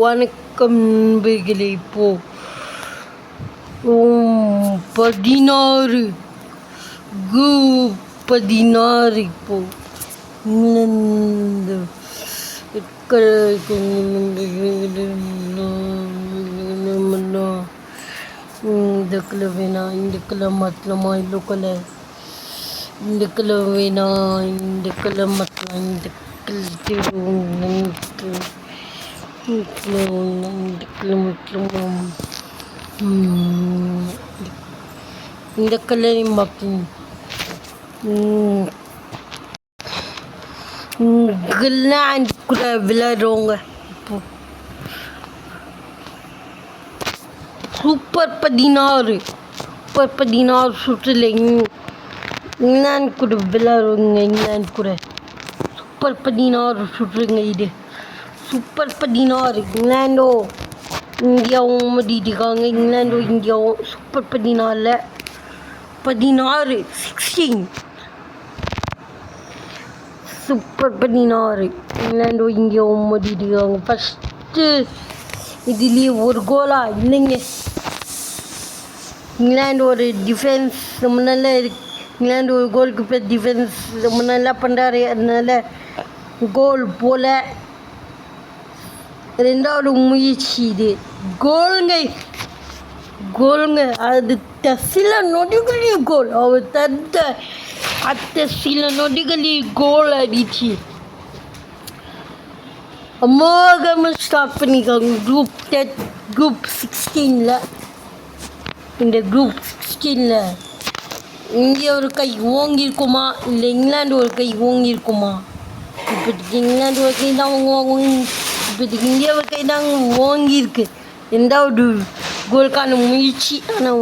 வணக்கம் நண்பர்களே. இப்போ 16 இப்போ இந்த வேணா இந்த கலர் மாற்றலாமா, இந்த கலர் இந்த கலர் வேணா இந்த கலர் மாற்றலாம், இந்த இந்த கலரையும் பார்க்கணும். இங்கெல்லாம் கூட விளையாடுறவங்க இப்போ சூப்பர் 16 சுற்றுல இங்கிலாந்து கூட விளையாடுவாங்க. இங்கிலாந்து கூட சூப்பர் 16 சுற்றுங்க. இது சூப்பர் 16 இங்கிலாண்டோ இந்தியாவும் மோதிட்டுருக்காங்க. இங்கிலாண்டோ இந்தியாவும் சூப்பர் 16 16 சூப்பர் 16 இங்கிலாண்டோ இந்தியாவும் மோதிட்டுருக்காங்க. ஃபஸ்ட்டு இதுலேயே ஒரு கோலா இல்லைங்க. இங்கிலாந்து ஒரு டிஃபென்ஸ் ரொம்ப நல்லா இருக்கு. இங்கிலாந்து ஒரு கோல் கீப்பர் டிஃபென்ஸ் ரொம்ப நல்லா பண்ணுறாரு. அதனால கோல் போல. ரெண்டாவது முயற்சி இது கோலுங்க அது சில நொடிகளில் கோல். அவர் தந்த அடுத்த சில நொடிகளில் கோல் அடிச்சு அமோகமாக ஸ்டார்ட் பண்ணியிருக்காங்க. குரூப் 16 இந்த குரூப் 16 இந்தியா ஒரு கை ஓங்கியிருக்குமா இல்லை இங்கிலாந்து ஒரு கை ஓங்கியிருக்குமா? இப்போதைக்கு இங்கிலாந்து ஒரு கை தான் இப்போதைக்கு இந்தியா ஒரு கை தான் ஓங்கியிருக்கு. ரெண்டாவது கோலுக்கான முயற்சி ஆனால்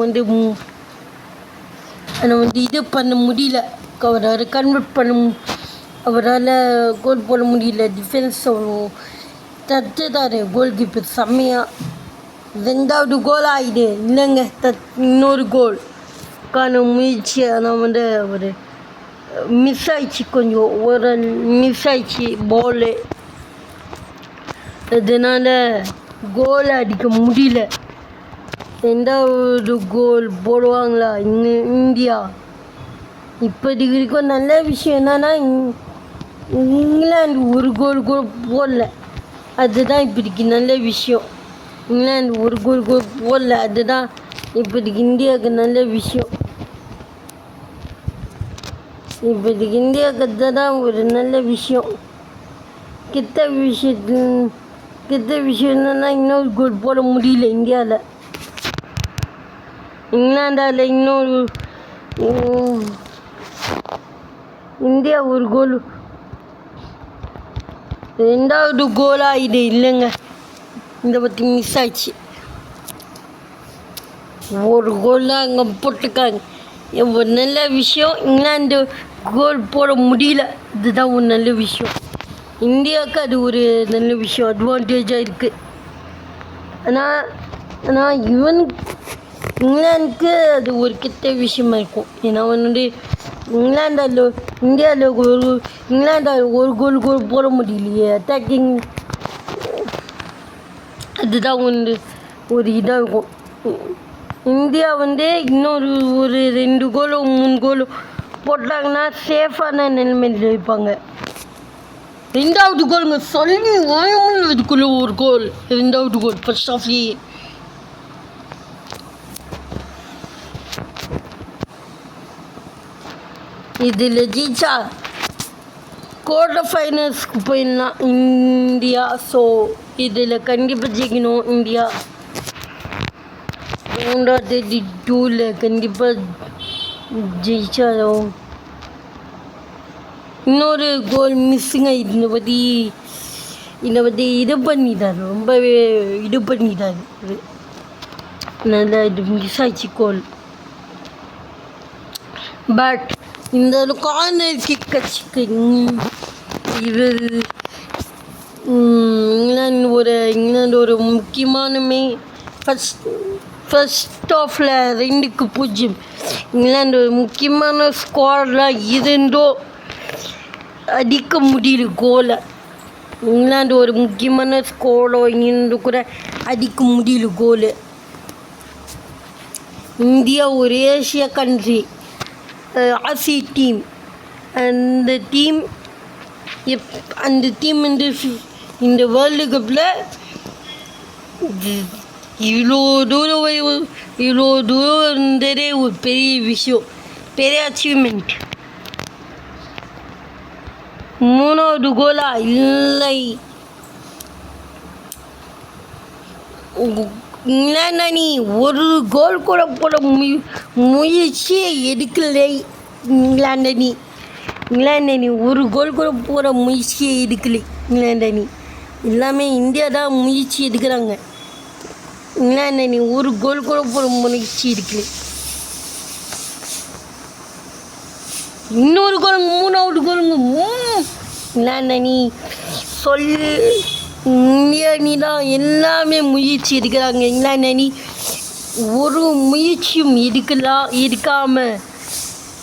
இது பண்ண முடியல. அவரால் கன்வெர்ட் அவரால் கோல் போட முடியல. டிஃபென்ஸ் தட்டுதாரு கோல் கீப்பர் செம்மையாக. ரெண்டாவது கோல் ஆகிடு இல்லைங்க. இன்னொரு கோல்கான முயற்சி ஆனால் அவர் மிஸ் ஆயிடுச்சு. கொஞ்சம் ஒரு மிஸ் ஆயிடுச்சு பாலு. அதனால் கோல் அடிக்க முடியல. ரெண்டாவது கோல் போடுவாங்களா இந்தியா? இப்போதைக்கு வரைக்கும் நல்ல விஷயம் என்னன்னா இங்கிலாந்து ஒரு கோல் கூட போடல. அதுதான் இப்போதைக்கு நல்ல விஷயம். இங்கிலாந்து ஒரு கோல் கூட போடல. அதுதான் இப்போதைக்கு இந்தியாவுக்கு நல்ல விஷயம். இப்போதைக்கு இந்தியாவுக்கு அதுதான் ஒரு நல்ல விஷயம். கெட்ட விஷயம் என்னன்னா இன்னொரு கோல் போட முடியல இந்தியாவில். இங்கிலாந்தால் இன்னொரு இந்தியா ஒரு கோல் ரெண்டாவது கோலாக இது இல்லைங்க. இந்த பற்றி மிஸ் ஆயிடுச்சு. ஒரு கோல் தான் அங்கே போட்டிருக்காங்க. ஒரு நல்ல விஷயம் இங்கிலாந்து கோல் போட முடியல. இதுதான் ஒரு நல்ல விஷயம். இந்தியாவுக்கு அது ஒரு நல்ல விஷயம், அட்வான்டேஜாக இருக்குது. ஆனால் இங்கிலாந்துக்கு அது ஒரு கெட்ட விஷயமா இருக்கும். ஏன்னா இங்கிலாந்தால் ஒரு கோல் போட முடியலையே. அட்டாக்கிங் அதுதான் ஒரு இதாக இருக்கும். இந்தியா இன்னொரு ஒரு 2 கோலோ 3 கோலோ போட்டாங்கன்னா சேஃபான நிலைமையில் இருப்பாங்க. ரெண்டாவது கோலுங்க சொல்லி அதுக்குள்ளே ஒரு கோல். ரெண்டாவது கோல் ஃபர்ஸ்ட் ஆஃப்லேயே. இதில் ஜெயிச்சா குவார்டர் ஃபைனல்ஸ்க்கு போயிடலாம் இந்தியா. ஸோ இதில் கண்டிப்பாக ஜெயிக்கணும் இந்தியா. 32 கண்டிப்பாக ஜெயிச்சாலும் இன்னொரு கோல் மிஸ்ஸுங்க. இதை பற்றி இது பண்ணிட்டார். ரொம்பவே இது பண்ணிட்டார். நல்லா இது மிஸ் ஆயிடுச்சு கோல். பட் இந்த கார்னர் கிக் அடிச்சுக்கு இங்கிலாந்து ஒரு முக்கியமான ஃபர்ஸ்ட் ஆஃபில் 2-0 இங்கிலாந்து ஒரு முக்கியமான ஸ்குவாட்லாம் இருந்தோ அடிக்க முடியல கோலை. இங்கிலாந்து ஒரு முக்கியமான ஸ்கோரோ இருந்து கூட அடிக்க முடியல கோலு. இந்தியா ஒரு ஏஷியா கண்ட்ரி, ஆசிய டீம். அந்த டீம் இந்த வேர்ல்டு கப்பில் இவ்வளோ தூரம் இருந்ததே ஒரு பெரிய விஷயம், பெரிய அச்சீவ்மெண்ட். 3வது கோலா இல்லை. இங்கிலாந்து அணி ஒரு கோல் கூட போட முயற்சியே எடுக்கலை. இங்கிலாந்து அணி ஒரு கோல் கூட போட முயற்சியே எடுக்கலை. இங்கிலாந்து அணி எல்லாமே இந்தியா தான் முயற்சி எடுக்கிறாங்க. இங்கிலாந்து அணி ஒரு கோல் கூட போட முயற்சி எடுக்கலை. இன்னொரு கோலுங்க, 3வது கோலுங்க. இங்கிலாந்து அணி இந்திய அணி தான் எல்லாமே முயற்சி எடுக்கிறாங்க. இங்கிலாந்து அணி ஒரு முயற்சியும் எடுக்காமல்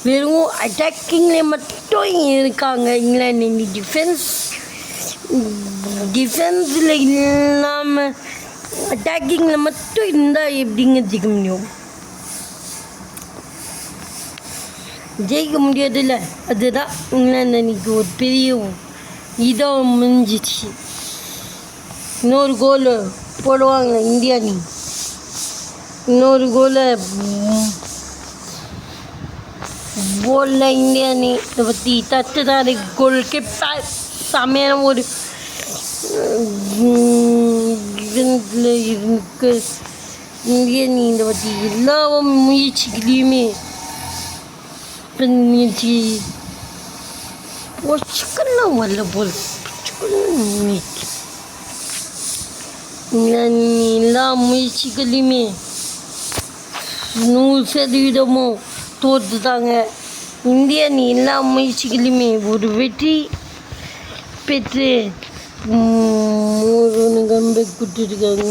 வெறும் அட்டாக்கிங்கில் மட்டும் இருக்காங்க. இங்கிலாந்து அணி டிஃபென்ஸில் இல்லாமல் அட்டாக்கிங்கில் மட்டும் இருந்தால் எப்படிங்க ஜெயிக்க முடியும்? ஜெயிக்க முடியாதுல்ல. அதுதான் இங்கிலாந்து அணிக்கு ஒரு பெரிய இதாக முடிஞ்சிச்சு. இன்னொரு கோல் போடுவாங்க இந்திய அணி. இன்னொரு கோலை போடல இந்திய அணி. இதை பற்றி தட்டுதாரி கோல் கெப்பார் செமையான ஒரு இதில் இருக்கு இந்திய அணி. இதை பற்றி எல்லா முயற்சிகளையுமே முயற்சி போச்சுக்கெல்லாம் வரல போல் எல்லா முயற்சிகளையுமே 100% தோற்றுட்டாங்க. இந்திய அணி எல்லா முயற்சிகளையுமே ஒரு வெற்றி பெற்று கம்பேக் கொடுத்துருக்காங்க.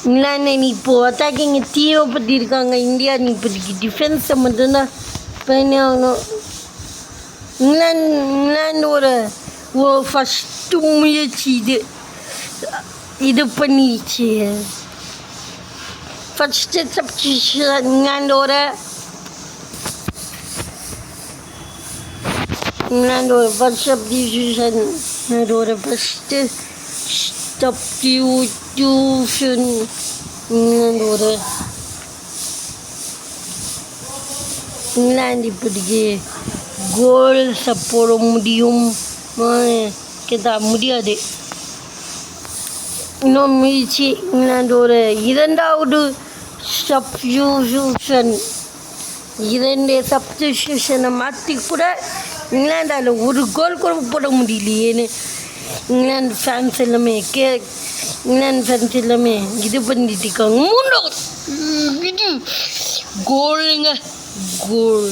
இங்கிலாந்து அணி இப்போது அட்டாக்கிங் தீவிரப்படுத்தியிருக்காங்க. இந்தியா அணி இப்போதைக்கு டிஃபென்ஸை மட்டும்தான் பண்ணி ஆகணும். இங்கிலாண்டோட ஃபஸ்ட்டு முயற்சி இது பண்ணிடுச்சு. ஃபஸ்ட்டு சப்ஸ்டியூஷன் இங்கிலாண்டோட first substitution first substitution England இப்போதைக்கு கோல்ஸை போட முடியாது. இன்னொரு முயற்சி இங்கிலாண்டோட 2வது சப்ஸ்டியூஷன். 2 சப்ஸ்டியூஷனை மாற்றி கூட இங்கிலாண்டால் ஒரு கோல் கூட போட முடியலையேன்னு இங்கிலாந்து ஃபேன்ஸ் எல்லாமே இது பண்ணிட்டு இருக்காங்க. 3வது கோலுங்க, கோல்.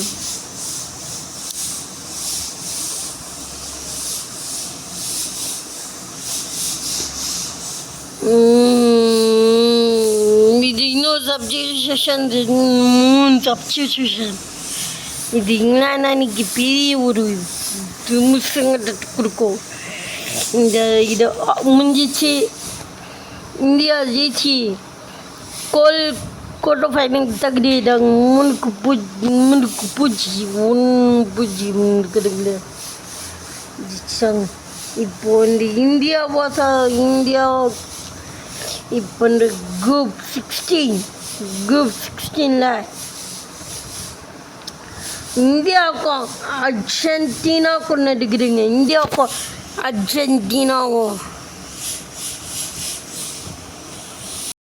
இது இன்னொரு சப்ஸ்டியூஷன், 3 சப்ஸ்டியூஷன். இது இங்கிலாந்து அன்னைக்கு பெரிய ஒரு விமர்சனத்தை கொடுக்கும். இதை முடிஞ்சிச்சு. இந்தியா ஜெயிச்சு குவார்ட்டர் ஃபைனலுக்கு தகுதியாயிட்டாங்க. 1-0 இருக்கிறதுல ஜெயிச்சாங்க. இப்போ இந்த இந்தியா இப்போ இந்த குரூப் 16ல் இந்தியாவுக்கும் அர்ஜென்டினாவுக்கும் நடுக்கிறீங்க. இந்தியாவுக்கும் அர்ஜென்டினாவும்